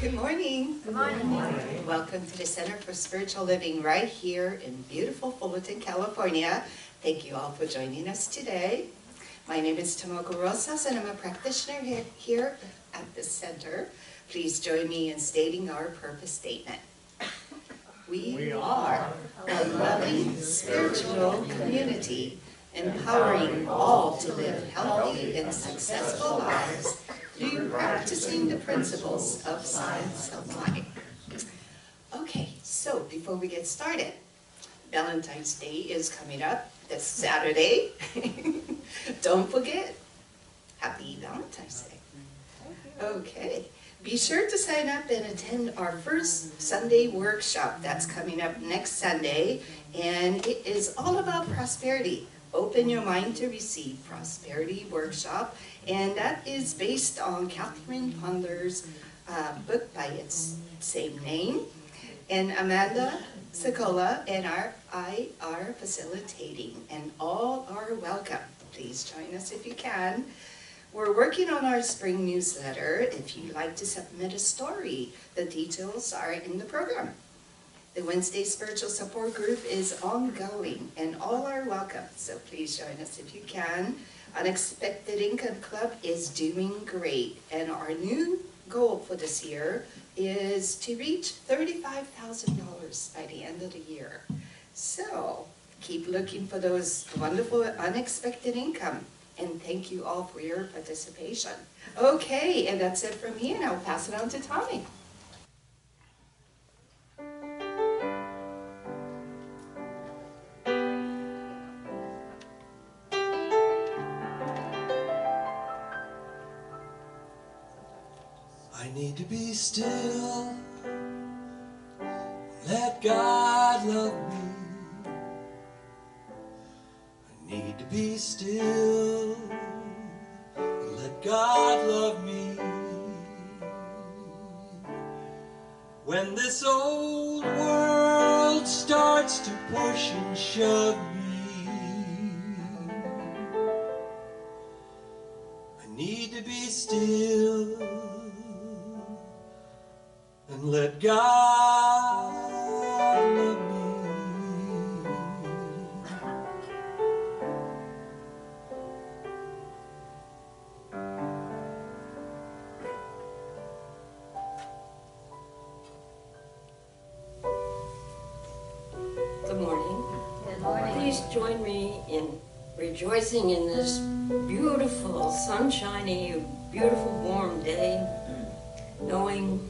Good morning. Good morning. Welcome to the Center for Spiritual Living right here in beautiful Fullerton, California. Thank you all for joining us today. My name is Tomoko Rosas and I'm a practitioner here at the center. Please join me in stating our purpose statement. We are a loving spiritual community, empowering all to live healthy and successful lives through practicing the principles of science of life. Okay, so before we get started, Valentine's Day is coming up this Saturday. Don't forget, happy Valentine's Day. Okay, be sure to sign up and attend our first Sunday workshop that's coming up next Sunday, and it is all about prosperity. Open Your Mind to Receive Prosperity Workshop, and that is based on Catherine Ponder's book by its same name. And Amanda Secola and I are facilitating, and all are welcome. Please join us if you can. We're working on our spring newsletter. If you'd like to submit a story, the details are in the program. The Wednesday Spiritual Support Group is ongoing, and all are welcome, so please join us if you can. Unexpected Income Club is doing great, and our new goal for this year is to reach $35,000 by the end of the year. So keep looking for those wonderful unexpected income, and thank you all for your participation. Okay, and that's it from me, and I'll pass it on to Tommy. I need to be still, let God love me. I need to be still, let God love me. When this old world starts to push and shove me, I need to be still and let God love me. Good morning. Good morning. Please join me in rejoicing in this beautiful, sunshiny, beautiful, warm day, knowing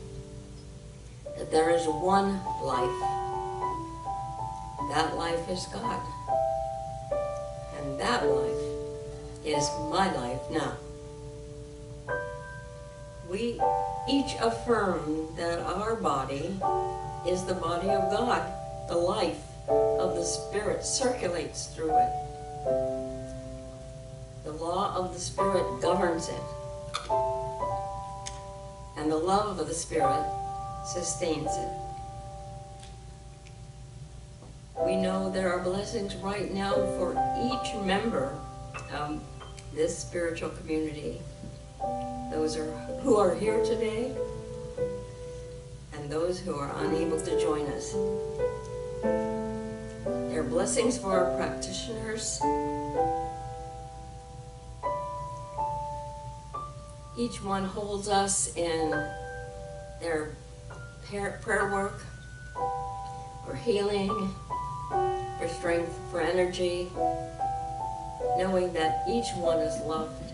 that there is one life. That life is God. And that life is my life now. We each affirm that our body is the body of God. The life of the Spirit circulates through it. The law of the Spirit governs it. And the love of the Spirit sustains it. We know there are blessings right now for each member of this spiritual community. Those who are here today and those who are unable to join us. There are blessings for our practitioners. Each one holds us in their prayer work, for healing, for strength, for energy, knowing that each one is loved.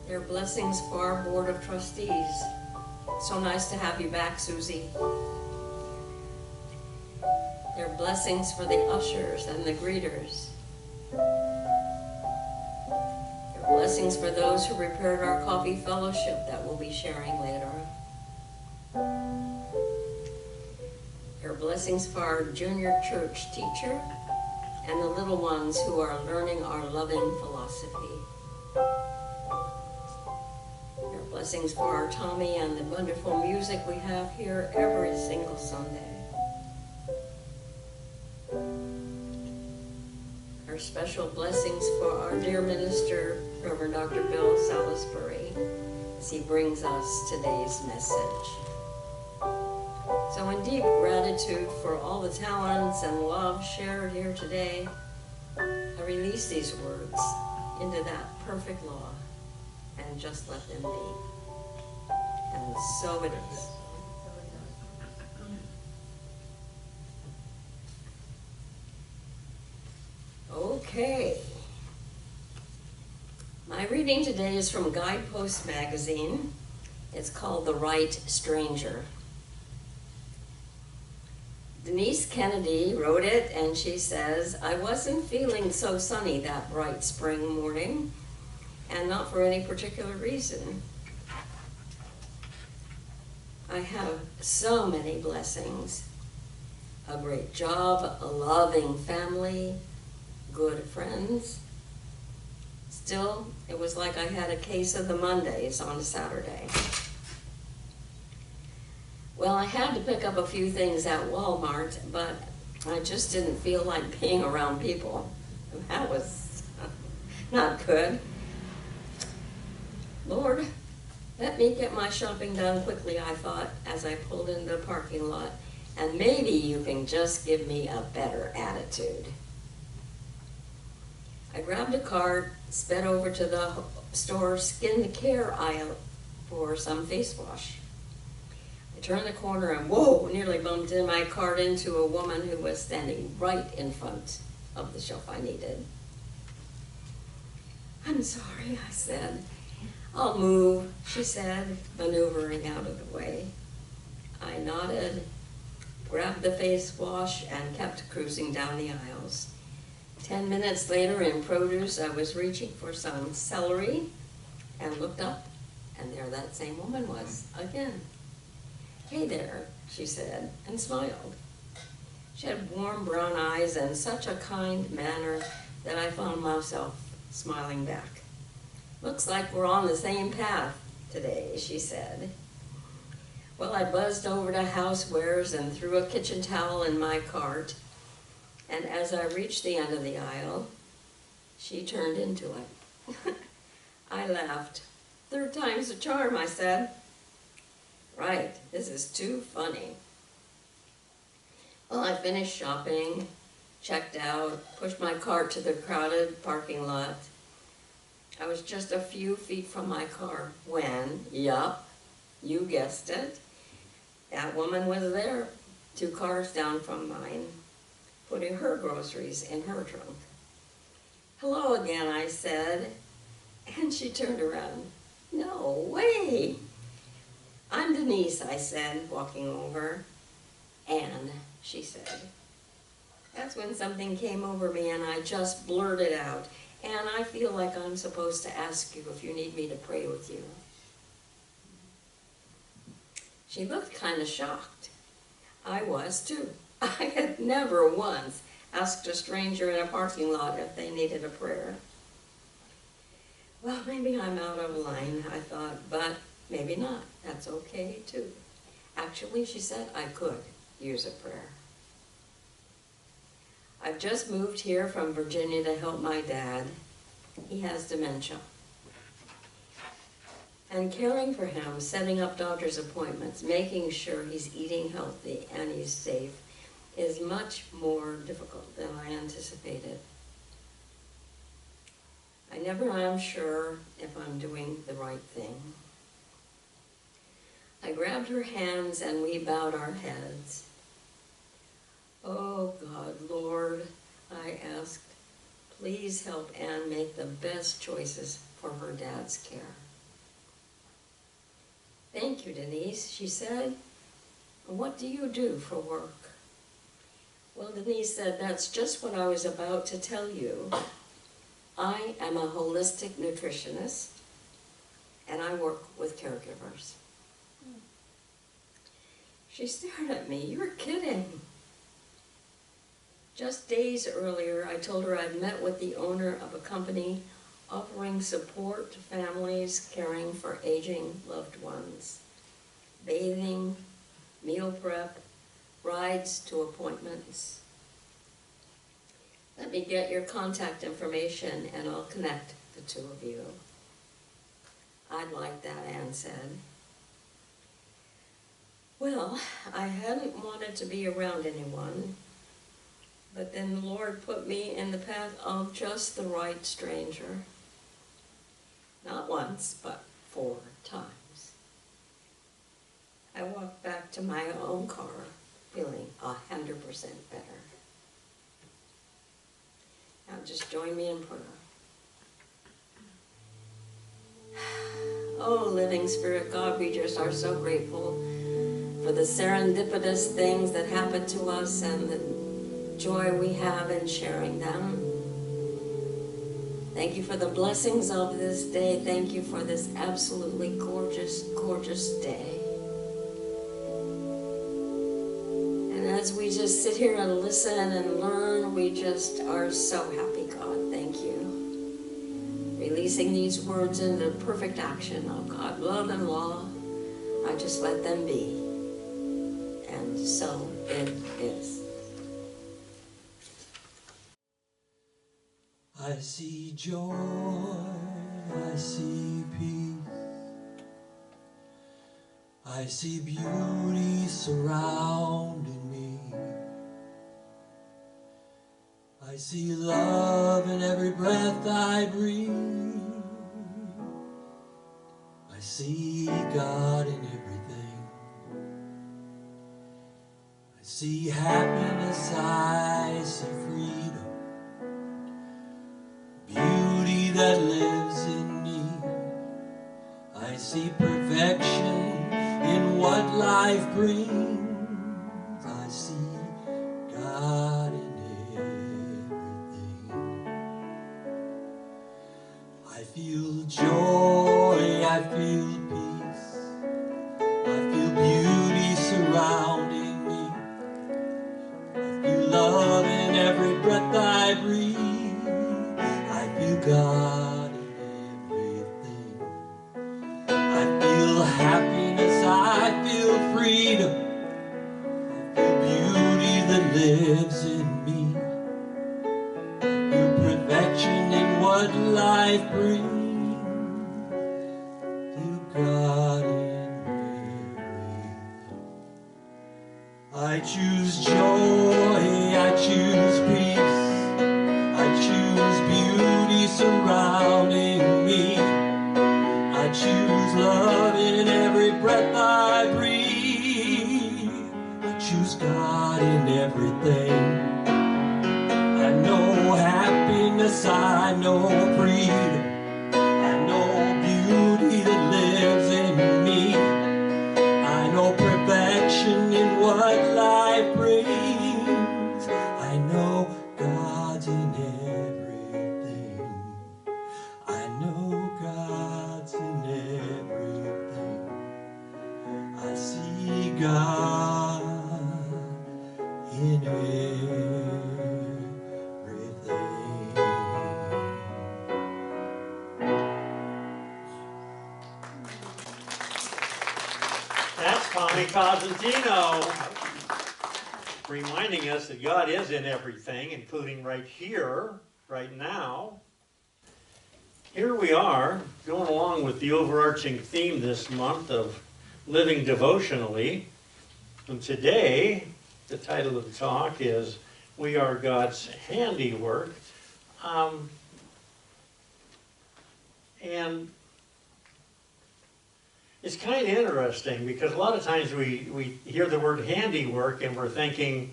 There are blessings for our Board of Trustees. So nice to have you back, Susie. There are blessings for the ushers and the greeters. Blessings for those who prepared our coffee fellowship that we'll be sharing later. There are blessings for our junior church teacher and the little ones who are learning our loving philosophy. There are blessings for our Tommy and the wonderful music we have here every single Sunday. Our special blessings for our dear minister, Reverend Dr. Bill Salisbury, as he brings us today's message. So in deep gratitude for all the talents and love shared here today, I release these words into that perfect law and just let them be. And so it is. Okay. My reading today is from Guidepost magazine. It's called The Right Stranger. Denise Kennedy wrote it, and she says, I wasn't feeling so sunny that bright spring morning, and not for any particular reason. I have so many blessings. A great job, a loving family, good friends. Still, it was like I had a case of the Mondays on Saturday. Well, I had to pick up a few things at Walmart, but I just didn't feel like being around people. That was not good. Lord, let me get my shopping done quickly, I thought, as I pulled into the parking lot, and maybe you can just give me a better attitude. I grabbed a cart, sped over to the store skin care aisle for some face wash. I turned the corner and whoa, nearly bumped in my cart into a woman who was standing right in front of the shelf I needed. I'm sorry, I said. I'll move, she said, maneuvering out of the way. I nodded, grabbed the face wash, and kept cruising down the aisles. 10 minutes later in produce, I was reaching for some celery and looked up, and there that same woman was again. Hey there, she said, and smiled. She had warm brown eyes and such a kind manner that I found myself smiling back. Looks like we're on the same path today, she said. Well, I buzzed over to Housewares and threw a kitchen towel in my cart, and as I reached the end of the aisle, she turned into it. I laughed. Third time's a charm, I said. Right, this is too funny. Well, I finished shopping, checked out, pushed my cart to the crowded parking lot. I was just a few feet from my car when, yup, you guessed it, that woman was there, 2 cars down from mine, putting her groceries in her trunk. Hello again, I said, and she turned around. No way. I'm Denise, I said, walking over. And, she said. That's when something came over me and I just blurted out. And I feel like I'm supposed to ask you if you need me to pray with you. She looked kind of shocked. I was too. I had never once asked a stranger in a parking lot if they needed a prayer. Well, maybe I'm out of line, I thought, but maybe not. That's okay, too. Actually, she said I could use a prayer. I've just moved here from Virginia to help my dad. He has dementia. And caring for him, setting up doctor's appointments, making sure he's eating healthy and he's safe is much more difficult than I anticipated. I never am sure if I'm doing the right thing. I grabbed her hands and we bowed our heads. Oh God, Lord, I asked, please help Anne make the best choices for her dad's care. Thank you, Denise, she said. What do you do for work? Well, Denise said, that's just what I was about to tell you. I am a holistic nutritionist, and I work with caregivers. She stared at me. You're kidding. Just days earlier, I told her I'd met with the owner of a company offering support to families caring for aging loved ones. Bathing, meal prep, rides to appointments. Let me get your contact information and I'll connect the two of you. I'd like that, Anne said. Well, I hadn't wanted to be around anyone, but then the Lord put me in the path of just the right stranger. Not once, but 4 times. I walked back to my own car feeling 100% better. Now just join me in prayer. Oh, living Spirit God, we just are so grateful for the serendipitous things that happen to us and the joy we have in sharing them. Thank you for the blessings of this day. Thank you for this absolutely gorgeous, gorgeous day. And as we just sit here and listen and learn, we just are so happy, God. Thank you. Releasing these words into perfect action of God, love, and law. I just let them be. And so it is. I see joy, I see peace, I see beauty surrounding me. I see love in every breath I breathe. I see God in everything. I see happiness, I see freedom. Beauty that lives in me. I see perfection in what life brings. I see God in everything. I feel joy, I feel peace, I feel beauty surrounding me. I feel love in every breath I breathe. God in everything. I feel happiness, I feel freedom, I feel beauty that lives in me. I feel perfection in what life brings. To God in everything. I choose joy, I choose peace, I choose beauty surrounding me. I choose love in every breath I breathe. I choose God in everything. I know happiness, I know freedom, I know beauty that lives in me. I know perfection in what life brings. I know God's in everything. I know God's in everything. I see God in everything. That's Tommy Cosentino reminding us that God is in everything, including right here, right now. Here we are, going along with the overarching theme this month of living devotionally. And today, the title of the talk is We Are God's Handiwork. And it's kind of interesting because a lot of times we hear the word handiwork and we're thinking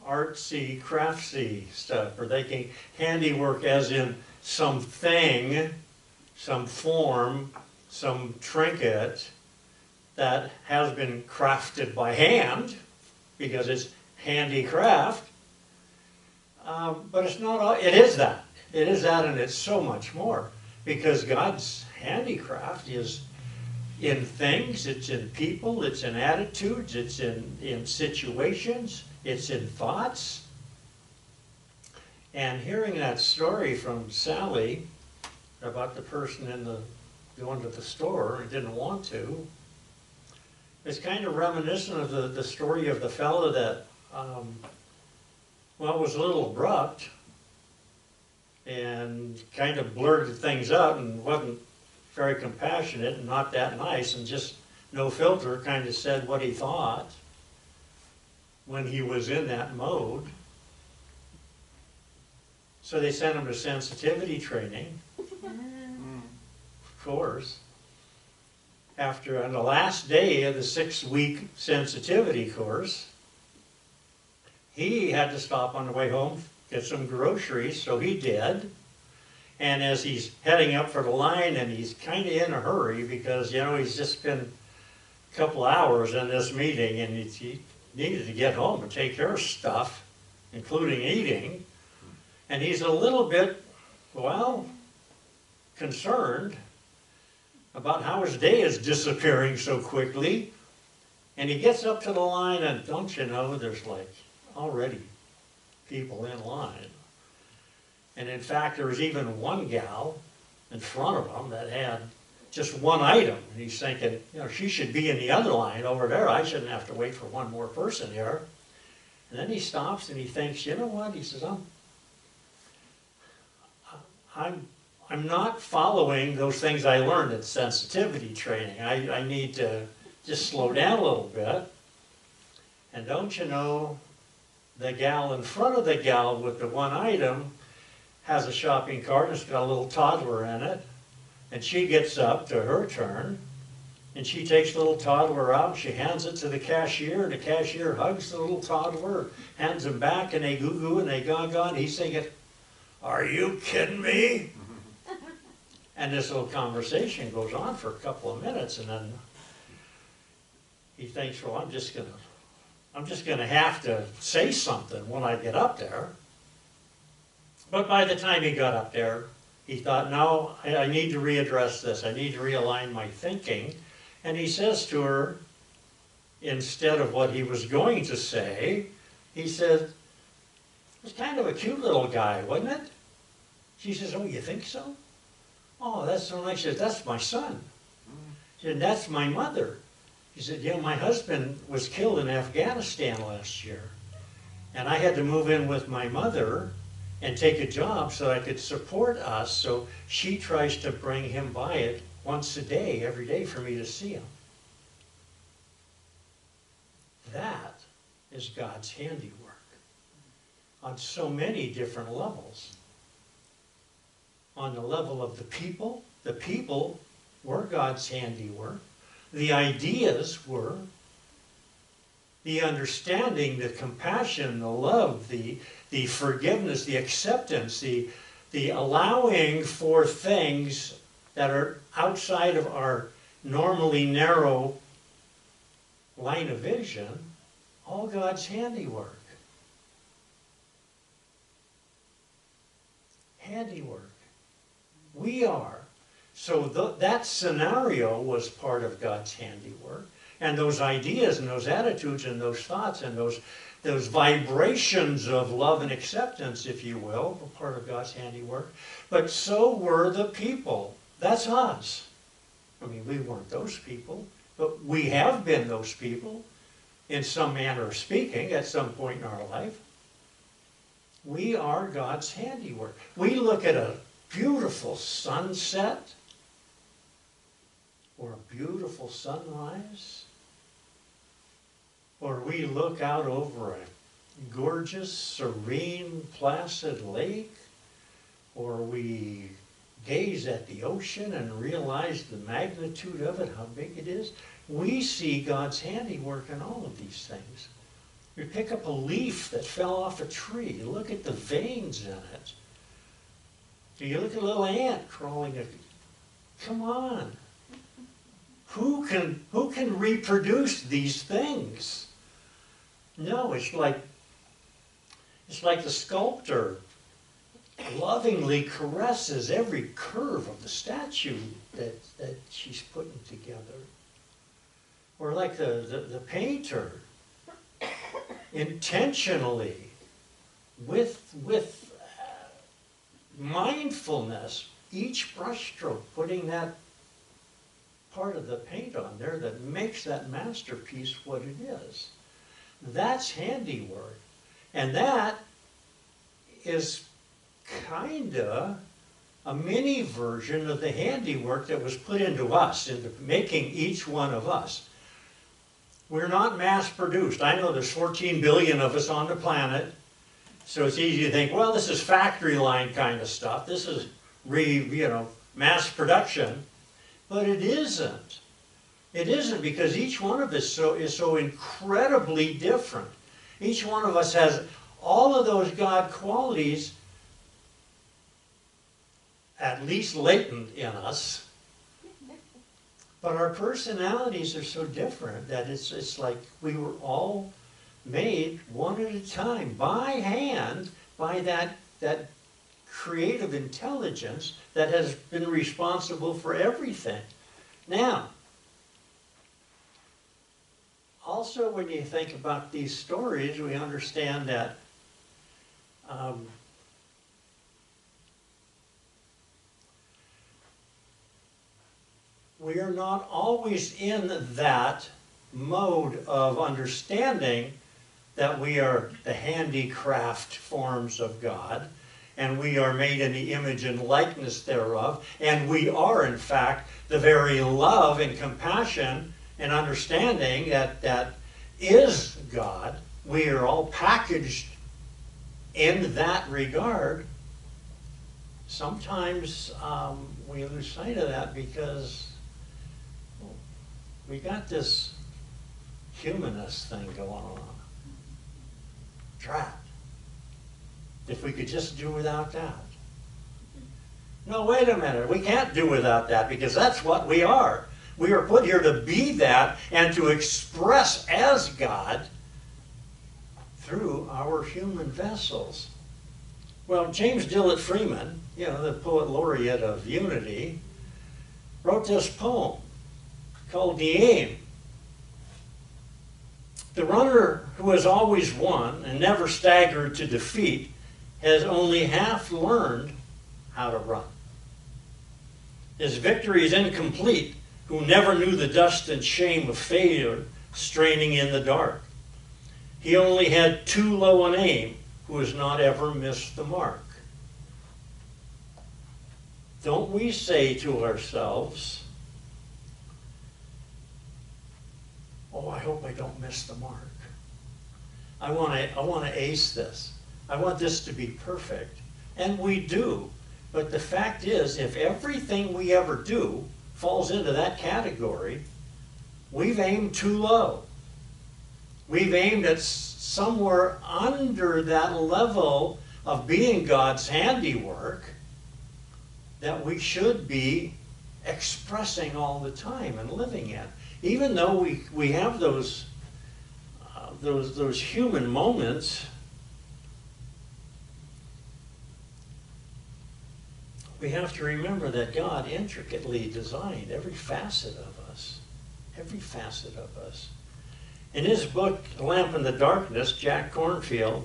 artsy, craftsy stuff. We're thinking handiwork as in something, some form, some trinket that has been crafted by hand because it's handicraft. But it's not all, it is that. It is that, and it's so much more because God's handicraft is in things, it's in people, it's in attitudes, it's in situations, it's in thoughts. And hearing that story from Sally about the person going to the store and didn't want to, it's kind of reminiscent of the story of the fellow that, was a little abrupt and kind of blurted things out and wasn't very compassionate and not that nice, and just no filter, kind of said what he thought when he was in that mode. So they sent him to sensitivity training, of course. After, on the last day of the 6-week sensitivity course, he had to stop on the way home, get some groceries, so he did. And as he's heading up for the line, and he's kind of in a hurry because, you know, he's just been a couple hours in this meeting, and he needed to get home and take care of stuff, including eating. And he's a little bit, well, concerned about how his day is disappearing so quickly. And he gets up to the line, and don't you know, there's like already people in line. And in fact, there was even one gal in front of him that had just one item. And he's thinking, you know, she should be in the other line over there. I shouldn't have to wait for one more person here. And then he stops and he thinks, you know what? He says, I'm not following those things I learned at sensitivity training. I need to just slow down a little bit. And don't you know, the gal in front of the gal with the one item has a shopping cart, and it's got a little toddler in it, and she gets up to her turn, and she takes the little toddler out, she hands it to the cashier, and the cashier hugs the little toddler, hands him back, and they goo-goo, and they gaga, and he's thinking, are you kidding me? And this little conversation goes on for a couple of minutes, and then he thinks, well, I'm just gonna have to say something when I get up there. But by the time he got up there, he thought, no, I need to readdress this. I need to realign my thinking. And he says to her, instead of what he was going to say, he said, it was kind of a cute little guy, wasn't it? She says, oh, you think so? Oh, that's so nice. She says, that's my son. She said, that's my mother. He said, you know, my husband was killed in Afghanistan last year. And I had to move in with my mother and take a job so I could support us. So she tries to bring him by it once a day, every day for me to see him. That is God's handiwork on so many different levels. On the level of the people were God's handiwork. The ideas were. The understanding, the compassion, the love, the forgiveness, the acceptance, the allowing for things that are outside of our normally narrow line of vision, all God's handiwork. Handiwork. We are. So that scenario was part of God's handiwork. And those ideas and those attitudes and those thoughts and those vibrations of love and acceptance, if you will, were part of God's handiwork. But so were the people. That's us. I mean, we weren't those people, but we have been those people in some manner of speaking at some point in our life. We are God's handiwork. We look at a beautiful sunset or a beautiful sunrise, or we look out over a gorgeous, serene, placid lake, or we gaze at the ocean and realize the magnitude of it, how big it is. We see God's handiwork in all of these things. We pick up a leaf that fell off a tree. You look at the veins in it. You look at a little ant crawling. Come on. Who can reproduce these things? No, it's like the sculptor lovingly caresses every curve of the statue that she's putting together. Or like the painter intentionally, with mindfulness, each brushstroke putting that part of the paint on there that makes that masterpiece what it is. That's handiwork. And that is kinda a mini version of the handiwork that was put into us, into making each one of us. We're not mass produced. I know there's 14 billion of us on the planet, so it's easy to think, well, this is factory line kind of stuff. This is mass production, but it isn't. It isn't, because each one of us is so incredibly different. Each one of us has all of those God qualities at least latent in us, but our personalities are so different that it's like we were all made one at a time, by hand, by that creative intelligence that has been responsible for everything. Now, also when you think about these stories, we understand that we are not always in that mode of understanding that we are the handicraft forms of God, and we are made in the image and likeness thereof, and we are, in fact, the very love and compassion and understanding that is God. We are all packaged in that regard. Sometimes we lose sight of that because we got this humanist thing going on. Trapped. If we could just do without that. No, wait a minute. We can't do without that, because that's what we are. We are put here to be that and to express as God through our human vessels. Well, James Dillett Freeman, the poet laureate of Unity, wrote this poem called The Aim. The runner who has always won and never staggered to defeat has only half learned how to run. His victory is incomplete who never knew the dust and shame of failure straining in the dark. He only had too low an aim who has not ever missed the mark. Don't we say to ourselves, oh, I hope I don't miss the mark. I want to ace this. I want this to be perfect. And we do. But the fact is, if everything we ever do falls into that category, we've aimed too low. We've aimed at somewhere under that level of being God's handiwork that we should be expressing all the time and living in. Even though we have those human moments, we have to remember that God intricately designed every facet of us. Every facet of us. In his book, A Lamp in the Darkness, Jack Kornfield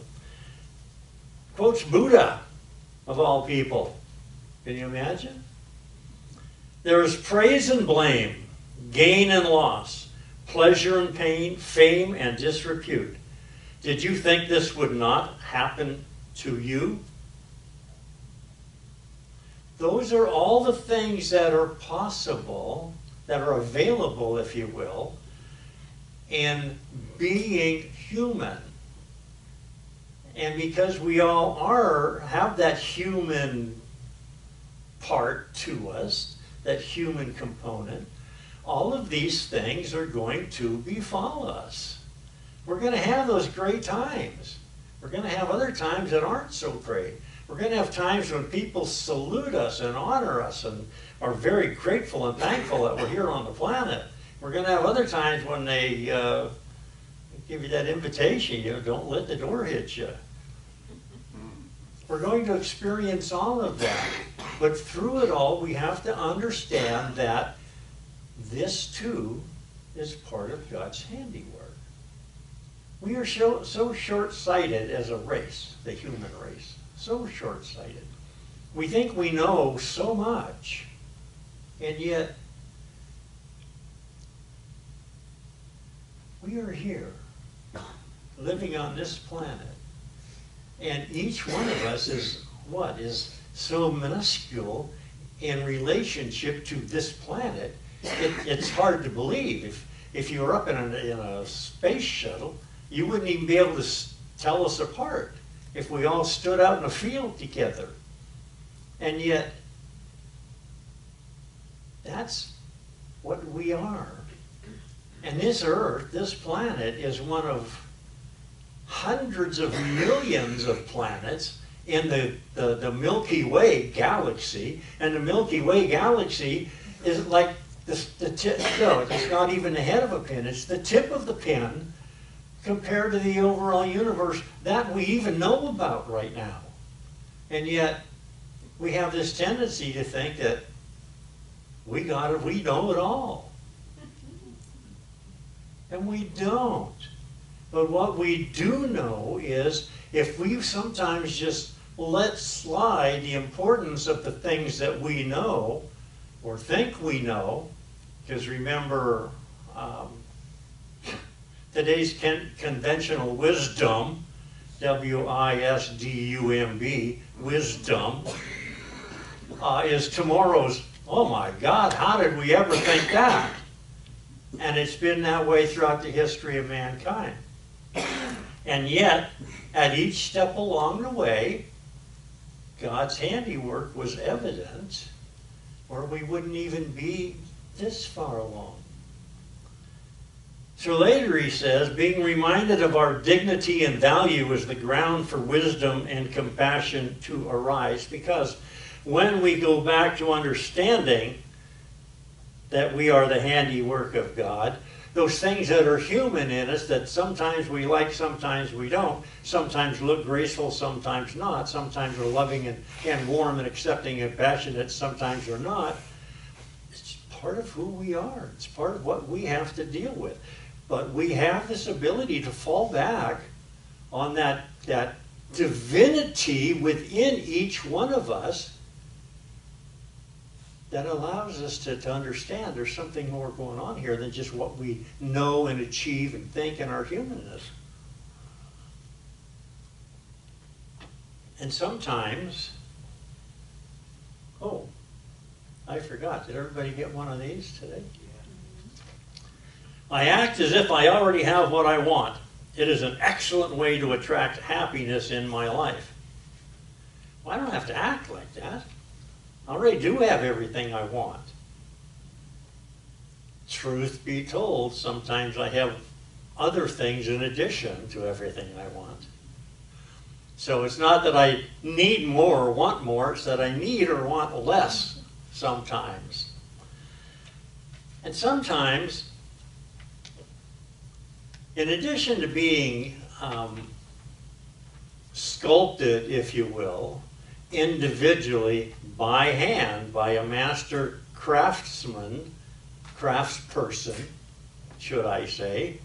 quotes Buddha, of all people. Can you imagine? There is praise and blame, gain and loss, pleasure and pain, fame and disrepute. Did you think this would not happen to you? Those are all the things that are possible, that are available, if you will, in being human. And because we all have that human part to us, that human component, all of these things are going to befall us. We're going to have those great times. We're going to have other times that aren't so great. We're going to have times when people salute us and honor us and are very grateful and thankful that we're here on the planet. We're going to have other times when they give you that invitation, don't let the door hit you. We're going to experience all of that. But through it all, we have to understand that this too is part of God's handiwork. We are so short-sighted as a race, the human race. So short-sighted. We think we know so much, and yet we are here, living on this planet, and each one of us is what? Is so minuscule in relationship to this planet, it's hard to believe. If you were up in a space shuttle, you wouldn't even be able to tell us apart if we all stood out in a field together. And yet, that's what we are. And this Earth, this planet, is one of hundreds of millions of planets in the Milky Way galaxy. And the Milky Way galaxy is like the tip, no, it's not even the head of a pin, it's the tip of the pin compared to the overall universe that we even know about right now. And yet, we have this tendency to think that we know it all. And we don't. But what we do know is if we sometimes just let slide the importance of the things that we know or think we know, because remember, today's conventional wisdom, W-I-S-D-U-M-B, wisdom, is tomorrow's, oh my God, how did we ever think that? And it's been that way throughout the history of mankind. And yet, at each step along the way, God's handiwork was evident, or we wouldn't even be this far along. So later he says, being reminded of our dignity and value is the ground for wisdom and compassion to arise, because when we go back to understanding that we are the handiwork of God, those things that are human in us that sometimes we like, sometimes we don't, sometimes look graceful, sometimes not, sometimes we're loving and warm and accepting and passionate, sometimes we're not. It's part of who we are. It's part of what we have to deal with. But we have this ability to fall back on that divinity within each one of us that allows us to understand there's something more going on here than just what we know and achieve and think in our humanness. And sometimes, oh, I forgot. Did everybody get one of these today? I act as if I already have what I want. It is an excellent way to attract happiness in my life. Well, I don't have to act like that. I already do have everything I want. Truth be told, sometimes I have other things in addition to everything I want. So it's not that I need more or want more, it's that I need or want less sometimes. And sometimes, in addition to being sculpted, if you will, individually by hand, by a master craftsman, craftsperson, should I say,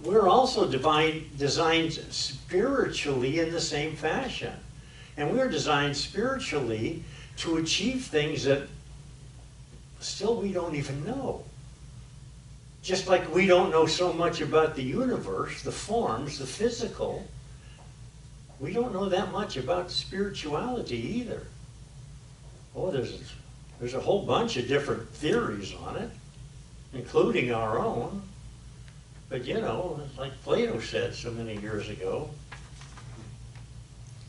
we're also designed spiritually in the same fashion. And we're designed spiritually to achieve things that still we don't even know. Just like we don't know so much about the universe, the forms, the physical, we don't know that much about spirituality either. Oh, there's a whole bunch of different theories on it, including our own. But you know, like Plato said so many years ago,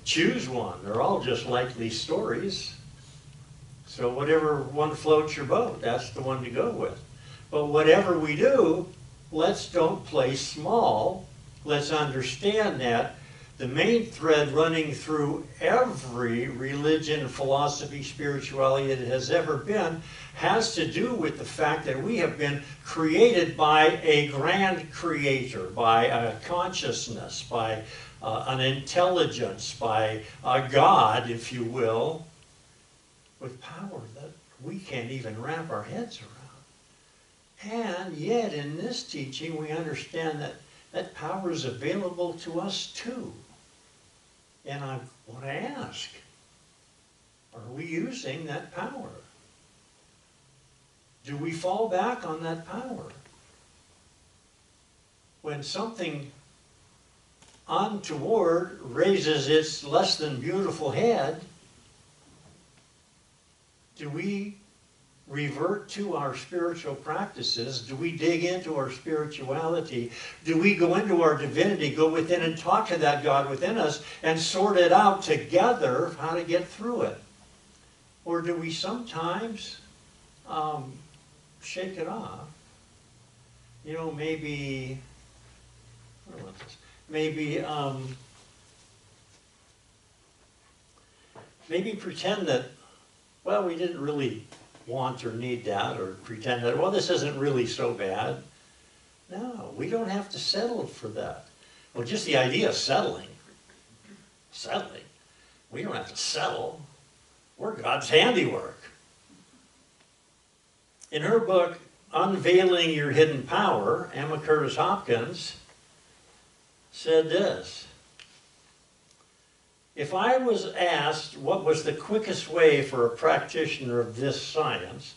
choose one. They're all just likely stories. So whatever one floats your boat, that's the one to go with. But whatever we do, let's don't play small. Let's understand that the main thread running through every religion, philosophy, spirituality that has ever been has to do with the fact that we have been created by a grand creator, by a consciousness, by an intelligence, by a God, if you will, with power that we can't even wrap our heads around. And yet in this teaching we understand that that power is available to us too. And I want to ask, are we using that power? Do we fall back on that power? When something untoward raises its less than beautiful head, do we revert to our spiritual practices? Do we dig into our spirituality? Do we go into our divinity, go within and talk to that God within us and sort it out together how to get through it? Or do we sometimes shake it off? You know, maybe, I don't want this, maybe pretend that, well, we didn't really want or need that, or pretend that, well, this isn't really so bad. No, we don't have to settle for that. Well, just the idea of settling, we don't have to settle. We're God's handiwork. In her book, Unveiling Your Hidden Power, Emma Curtis Hopkins said this: if I was asked what was the quickest way for a practitioner of this science,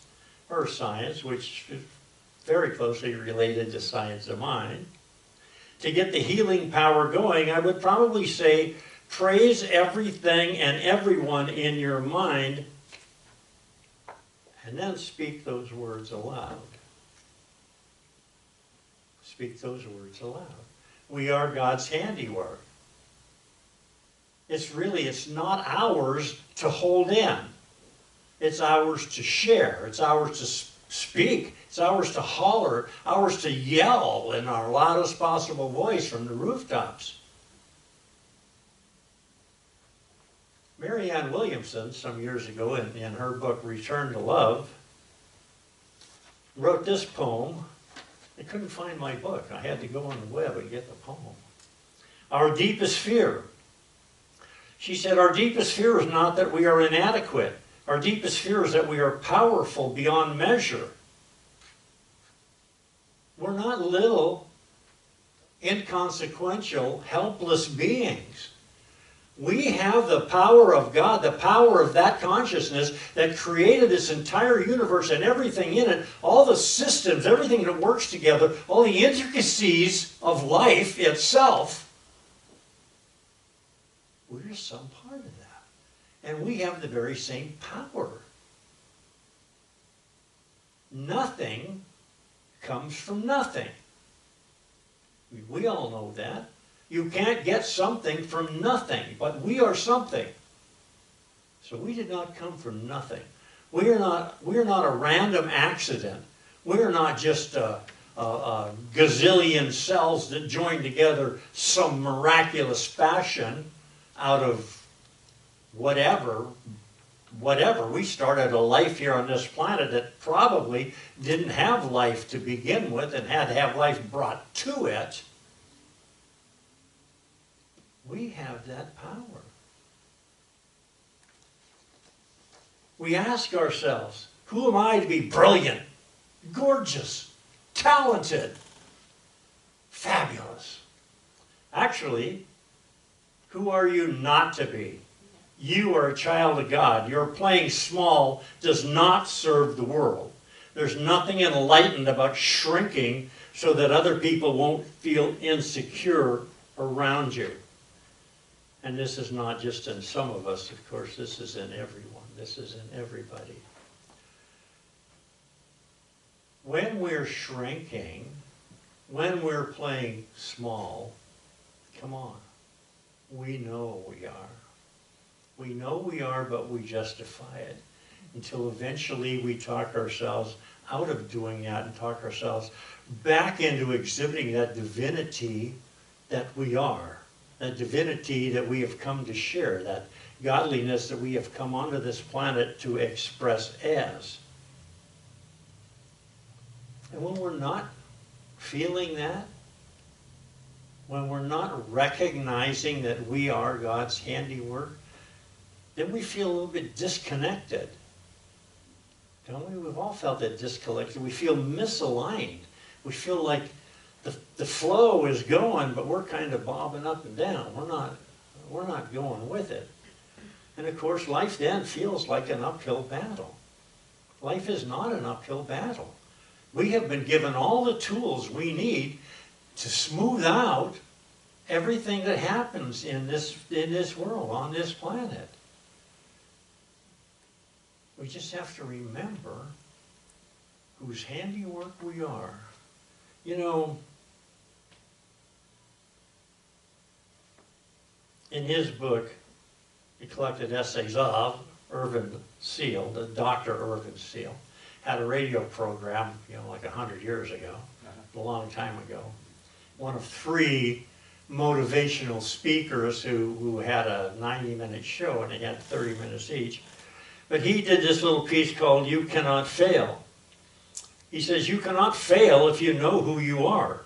her science, which is very closely related to science of mind, to get the healing power going, I would probably say, praise everything and everyone in your mind, and then speak those words aloud. Speak those words aloud. We are God's handiwork. It's not ours to hold in. It's ours to share. It's ours to speak. It's ours to holler. Ours to yell in our loudest possible voice from the rooftops. Marianne Williamson, some years ago, in her book, Return to Love, wrote this poem. I couldn't find my book. I had to go on the web and get the poem. Our deepest fear. She said, our deepest fear is not that we are inadequate. Our deepest fear is that we are powerful beyond measure. We're not little, inconsequential, helpless beings. We have the power of God, the power of that consciousness that created this entire universe and everything in it, all the systems, everything that works together, all the intricacies of life itself. We're some part of that. And we have the very same power. Nothing comes from nothing. We all know that. You can't get something from nothing, but we are something. So we did not come from nothing. We are not a random accident. We are not just a gazillion cells that join together some miraculous fashion out of whatever. We started a life here on this planet that probably didn't have life to begin with and had to have life brought to it. We have that power. We ask ourselves, who am I to be brilliant, gorgeous, talented, fabulous? Actually, who are you not to be? You are a child of God. Your playing small does not serve the world. There's nothing enlightened about shrinking so that other people won't feel insecure around you. And this is not just in some of us, of course, this is in everyone. This is in everybody. When we're shrinking, when we're playing small, come on, we know we are. We know we are, but we justify it until eventually we talk ourselves out of doing that and talk ourselves back into exhibiting that divinity that we are, that divinity that we have come to share, that godliness that we have come onto this planet to express as. And when we're not feeling that, when we're not recognizing that we are God's handiwork, then we feel a little bit disconnected. Don't we? We've all felt that disconnected. We feel misaligned. We feel like the flow is going, but we're kind of bobbing up and down. We're not going with it. And of course, life then feels like an uphill battle. Life is not an uphill battle. We have been given all the tools we need to smooth out everything that happens in this world, on this planet. We just have to remember whose handiwork we are. You know, in his book, he collected essays of Irvin Seal, the Dr. Irvin Seal, had a radio program, like 100 years ago, a long time ago. One of 3 motivational speakers who had a 90-minute show, and they had 30 minutes each. But he did this little piece called "You Cannot Fail." He says, you cannot fail if you know who you are.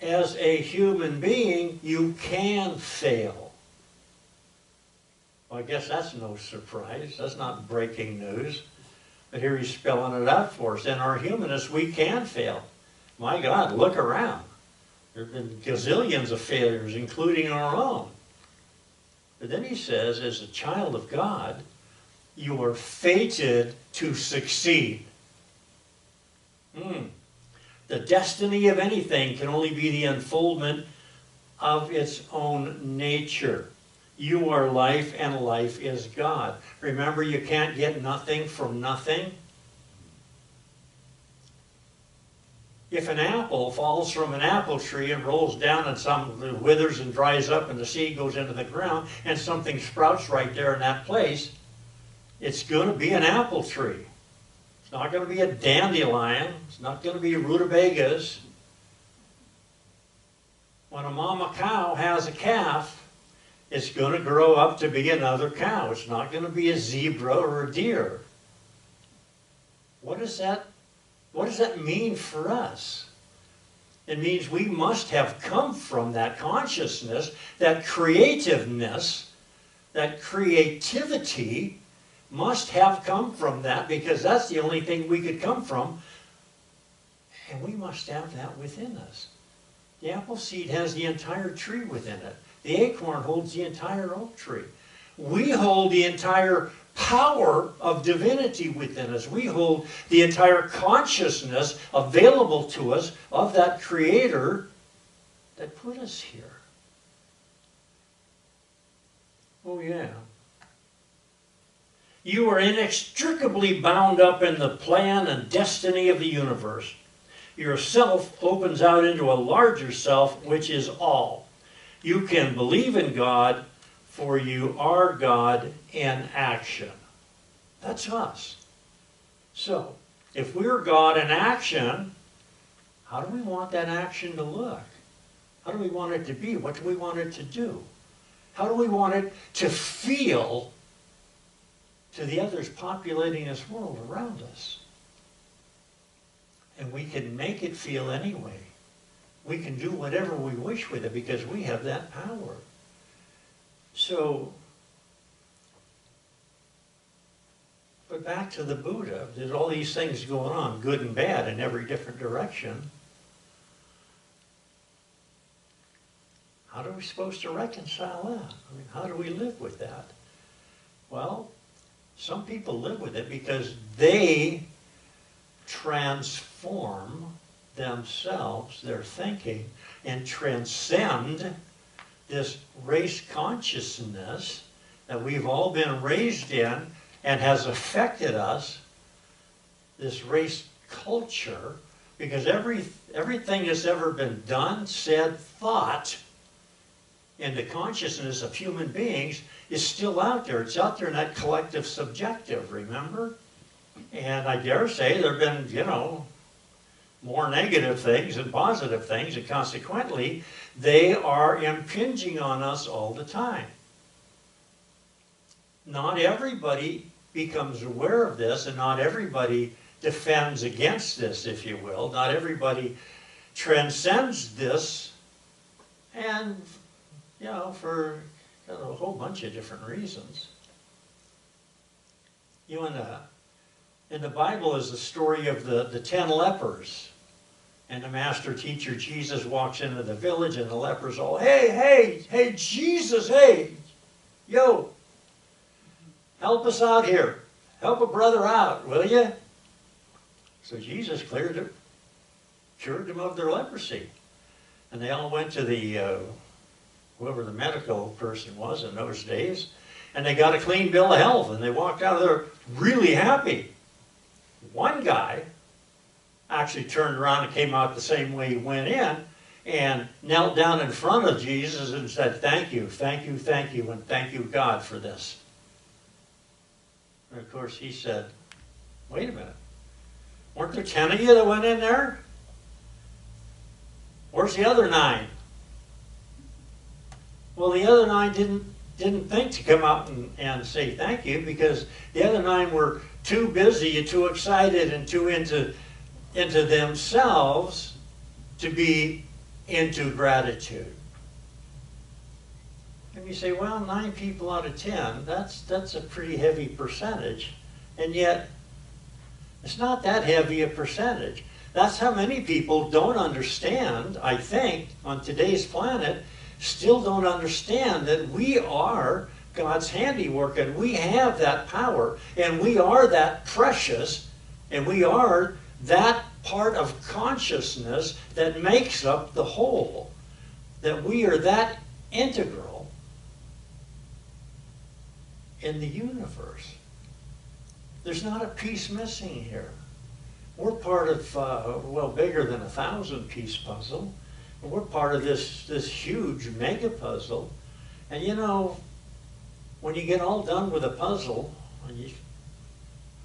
As a human being, you can fail. Well, I guess that's no surprise. That's not breaking news. But here he's spelling it out for us. In our humanness, we can fail. My God, look around. There have been gazillions of failures, including our own. But then he says, as a child of God, you are fated to succeed. The destiny of anything can only be the unfoldment of its own nature. You are life, and life is God. Remember, you can't get nothing from nothing. If an apple falls from an apple tree and rolls down and some withers and dries up and the seed goes into the ground and something sprouts right there in that place, it's going to be an apple tree. It's not going to be a dandelion. It's not going to be rutabagas. When a mama cow has a calf, it's going to grow up to be another cow. It's not going to be a zebra or a deer. What does that mean for us? It means we must have come from that consciousness, that creativeness, that creativity must have come from that, because that's the only thing we could come from. And we must have that within us. The apple seed has the entire tree within it. The acorn holds the entire oak tree. We hold the entire power of divinity within us. We hold the entire consciousness available to us of that Creator that put us here. Oh yeah. You are inextricably bound up in the plan and destiny of the universe. Your self opens out into a larger self, which is all. You can believe in God, for you are God in action. That's us. So, if we're God in action, how do we want that action to look? How do we want it to be? What do we want it to do? How do we want it to feel to the others populating this world around us? And we can make it feel anyway. We can do whatever we wish with it because we have that power. So, but back to the Buddha, there's all these things going on, good and bad, in every different direction. How are we supposed to reconcile that? I mean, how do we live with that? Well, some people live with it because they transform themselves, their thinking, and transcend this race consciousness that we've all been raised in and has affected us, this race culture, because everything that's ever been done, said, thought in the consciousness of human beings is still out there. It's out there in that collective subjective, remember? And I dare say there have been, more negative things than positive things, and consequently, they are impinging on us all the time. Not everybody becomes aware of this, and not everybody defends against this, if you will. Not everybody transcends this, and, for a whole bunch of different reasons. In the Bible is the story of the 10 lepers. And the master teacher Jesus walks into the village, and the lepers all, hey, Jesus, hey, yo, help us out here. Help a brother out, will you? So Jesus cured them of their leprosy. And they all went to the, whoever the medical person was in those days, and they got a clean bill of health, and they walked out of there really happy. One guy actually turned around and came out the same way he went in, and knelt down in front of Jesus and said, "Thank you, thank you, thank you, and thank you, God, for this." And of course he said, "Wait a minute, weren't there 10 of you that went in there? Where's the other 9? Well, the other 9 didn't think to come out and say thank you, because the other 9 were too busy and too excited and too into themselves to be into gratitude. And you say, well, 9 people out of 10, that's a pretty heavy percentage. And yet, it's not that heavy a percentage. That's how many people don't understand, I think, on today's planet, still don't understand that we are God's handiwork, and we have that power, and we are that precious, and we are that part of consciousness that makes up the whole, that we are that integral in the universe. There's not a piece missing here. We're part of, well, bigger than a 1,000-piece puzzle. We're part of this huge mega puzzle. And you know, when you get all done with a puzzle, and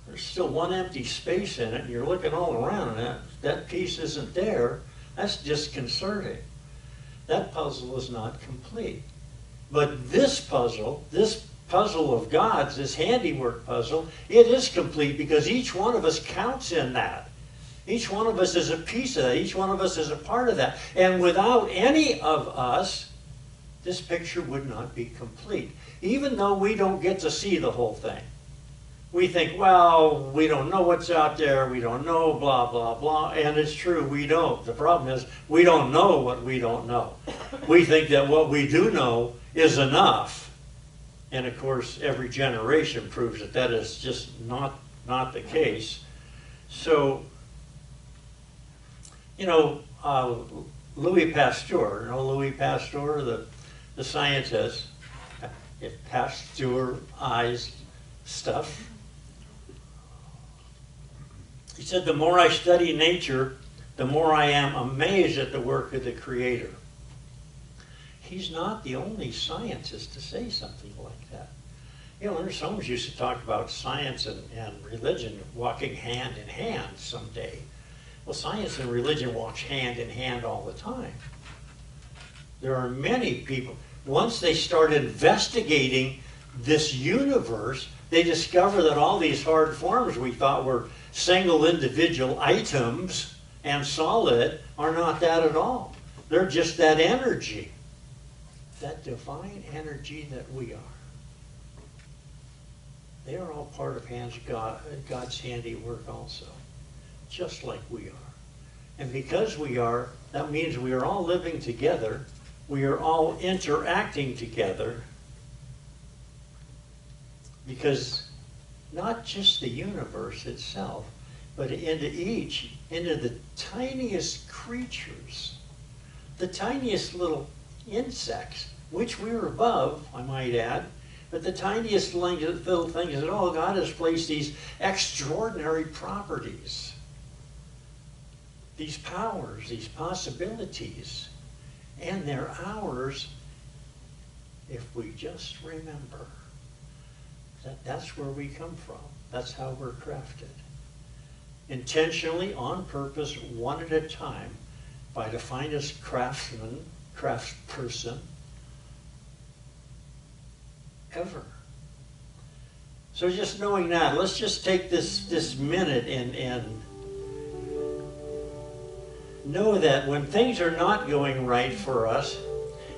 there's still one empty space in it, and you're looking all around, and that piece isn't there, that's disconcerting. That puzzle is not complete. But this puzzle of God's, this handiwork puzzle, it is complete, because each one of us counts in that. Each one of us is a piece of that. Each one of us is a part of that. And without any of us, this picture would not be complete. Even though we don't get to see the whole thing. We think, well, we don't know what's out there, we don't know, blah, blah, blah. And it's true, we don't. The problem is, we don't know what we don't know. We think that what we do know is enough. And of course, every generation proves that that is just not the case. So, you know, Louis Pasteur, you know Louis Pasteur, the scientist, it pasteurized stuff. He said, the more I study nature, the more I am amazed at the work of the Creator. He's not the only scientist to say something like that. You know, Ernest Holmes used to talk about science and religion walking hand in hand someday. Well, science and religion walk hand in hand all the time. There are many people, once they start investigating this universe, they discover that all these hard forms we thought were single individual items and solid are not that at all. They're just that energy, that divine energy that we are. They are all part of God's handiwork also, just like we are. And because we are, that means we are all living together. We are all interacting together. Because not just the universe itself, but into the tiniest creatures, the tiniest little insects, which we're above, I might add, but the tiniest little thing is that, oh, God has placed these extraordinary properties, these powers, these possibilities, and they're ours if we just remember that that's where we come from. That's how we're crafted. Intentionally, on purpose, one at a time, by the finest craftsman, craftsperson ever. So just knowing that, let's just take this minute and know that when things are not going right for us,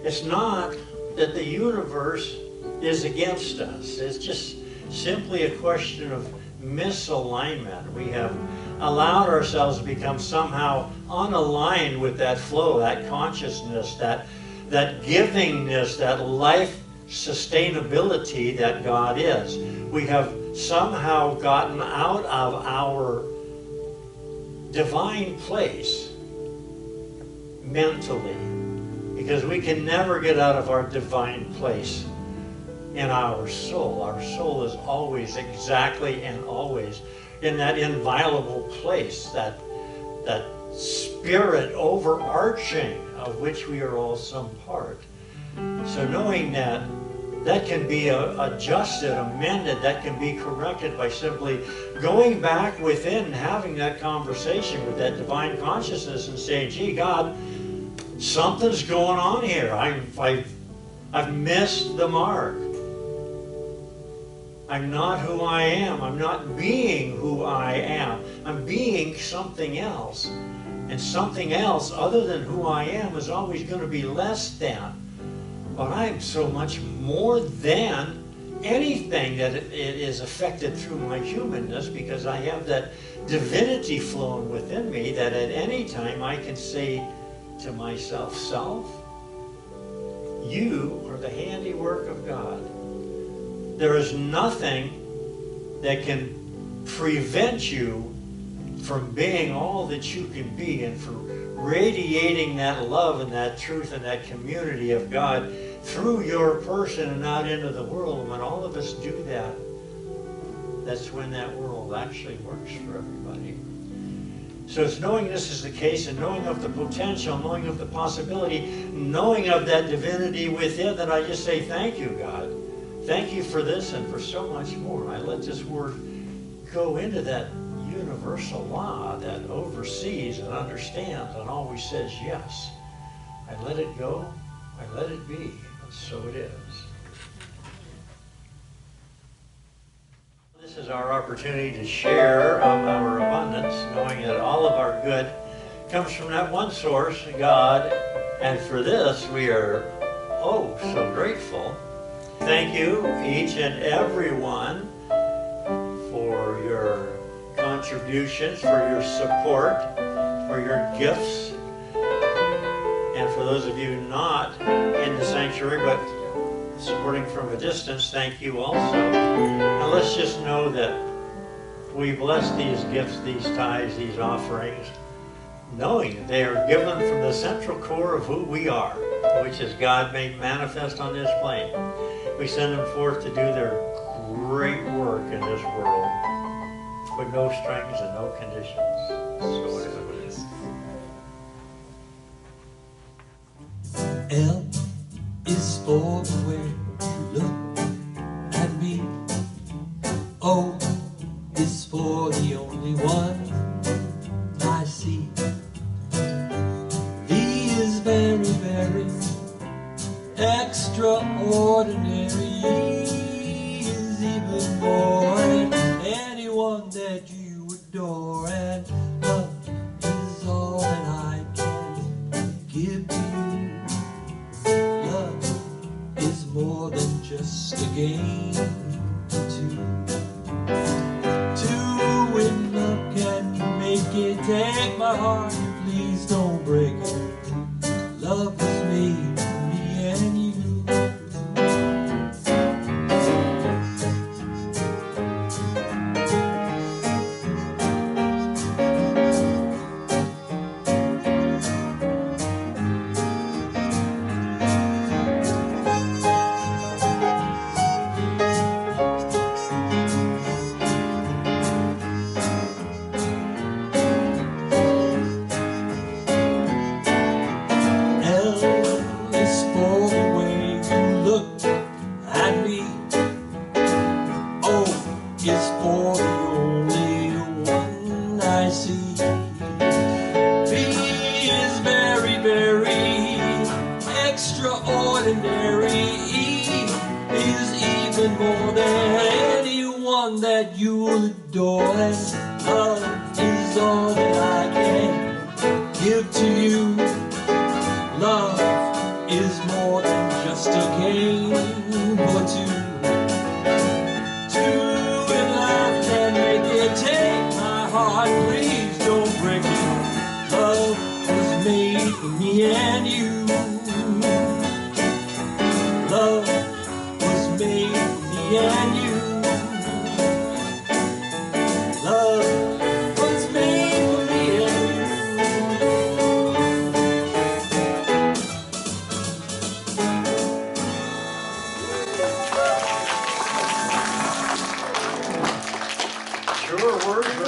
it's not that the universe is against us. It's just simply a question of misalignment. We have allowed ourselves to become somehow unaligned with that flow, that consciousness, that givingness, that life sustainability that God is. We have somehow gotten out of our divine place mentally, because we can never get out of our divine place in our soul. Our soul is always exactly and always in that inviolable place, that spirit overarching of which we are all some part. So knowing that, that can be adjusted, amended, that can be corrected by simply going back within and having that conversation with that divine consciousness and saying, gee, God, something's going on here. I've missed the mark. I'm not who I am. I'm not being who I am. I'm being something else. And something else other than who I am is always going to be less than. But I'm so much more than anything that it is affected through my humanness, because I have that divinity flowing within me that at any time I can say to myself, self, you are the handiwork of God. There is nothing that can prevent you from being all that you can be and for radiating that love and that truth and that community of God through your person and out into the world. When all of us do that, that's when that world actually works for everybody. So it's knowing this is the case and knowing of the potential, knowing of the possibility, knowing of that divinity within, that I just say, thank you, God. Thank you for this and for so much more. I let this word go into that universal law that oversees and understands and always says yes. I let it go, I let it be, and so it is. This is our opportunity to share of our abundance, knowing that all of our good comes from that one source, God, and for this we are oh so grateful. Thank you, each and every one, for your contributions, for your support, for your gifts, and for those of you not in the sanctuary but supporting from a distance, thank you also. And let's just know that we bless these gifts, these tithes, these offerings, knowing that they are given from the central core of who we are, which is God made manifest on this plane. We send them forth to do their great work in this world with no strings and no conditions. So it is. L is for the way you look at me. O is for the only one I see. V is very, very extraordinary. E is even more than anyone that you adore. And love is all that I can give to you. Love is more than just a game. Two in love can make it. Take my heart, please don't break it. Love was made for me and you.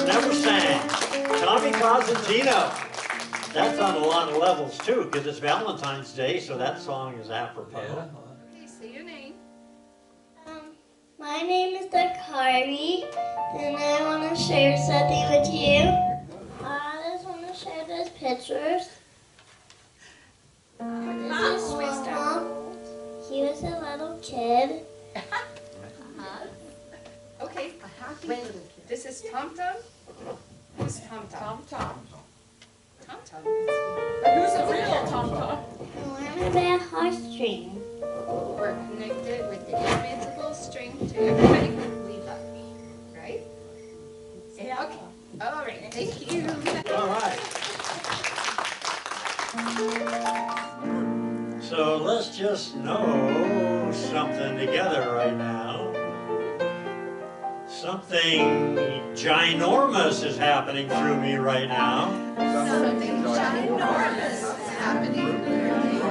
never sang. Tommy Cosentino. That's on a lot of levels too, because it's Valentine's Day, so that song is apropos. Okay, say your name. My name is Dakari, and I want to share something with you. I just want to share these pictures. This is Mom. He was a little kid. Okay. Wait, this is Tom Tom? Who's Tom Tom? Tom. Tom Tom. Who's the real Tom Tom? And we're a bad heartstring. We're connected with the invisible string to everybody who we love. Right? Yeah. Okay. All right. Thank you. All right. So let's just know something together right now. Something ginormous is happening through me right now. Something ginormous is happening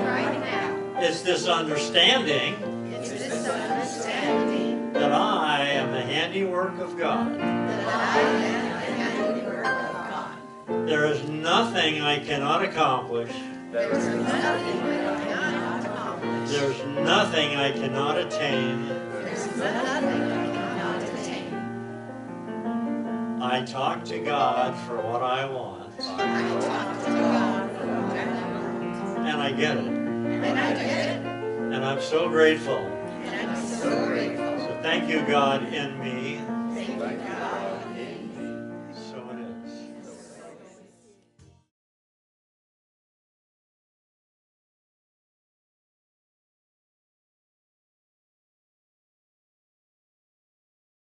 right now. It's this understanding It's this understanding that I am the handiwork of God. that I am the handiwork of God. There is nothing I cannot accomplish. There is nothing I cannot accomplish. There's nothing I cannot attain. There's nothing I cannot attain. I talk to God for what I want, I talk to God for what I want. and I get it. And I get it. And I'm so grateful. And I'm so grateful. So thank you, God, in me. Thank you, God.